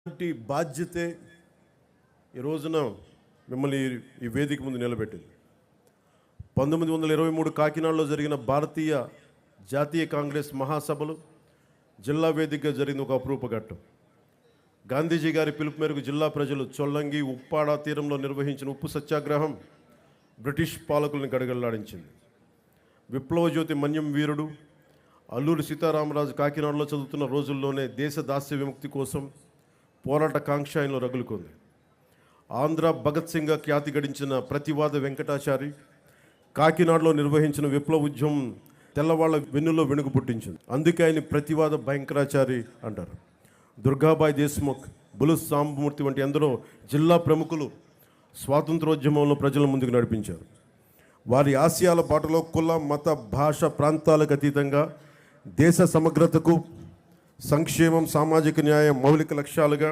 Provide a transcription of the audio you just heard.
ఇలాంటి బాధ్యతే ఈ రోజున మిమ్మల్ని ఈ వేదిక ముందు నిలబెట్టింది. 1923 కాకినాడలో జరిగిన భారతీయ జాతీయ కాంగ్రెస్ మహాసభలు జిల్లా వేదికగా జరిగిన ఒక అపురూప ఘట్టం. గాంధీజీ గారి పిలుపు మేరకు జిల్లా ప్రజలు చొల్లంగి ఉప్పాడ తీరంలో నిర్వహించిన ఉప్పు సత్యాగ్రహం బ్రిటిష్ పాలకులను గడగడలాడించింది. విప్లవ జ్యోతి మన్యం వీరుడు అల్లూరి సీతారామరాజు కాకినాడలో చదువుతున్న రోజుల్లోనే దేశ దాస్య విముక్తి కోసం పోరాట కాంక్ష ఆయనలో రగులుకుంది. ఆంధ్ర భగత్ సింగ్గా ఖ్యాతి గడించిన ప్రతివాద వెంకటాచారి కాకినాడలో నిర్వహించిన విప్లవ ఉద్యమం తెల్లవాళ్ల వెన్నులో వెనుక పుట్టించింది. అందుకే ఆయన ప్రతివాద భయంకరాచారి అంటారు. దుర్గాబాయి దేశ్ముఖ్, బులు సాంబమూర్తి వంటి ఎందరో జిల్లా ప్రముఖులు స్వాతంత్రోద్యమంలో ప్రజల ముందుకు నడిపించారు. వారి ఆశయాల బాటలో కుల మత భాష ప్రాంతాలకు అతీతంగా దేశ సమగ్రతకు సంక్షేమం సామాజిక న్యాయం మౌలిక లక్ష్యాలుగా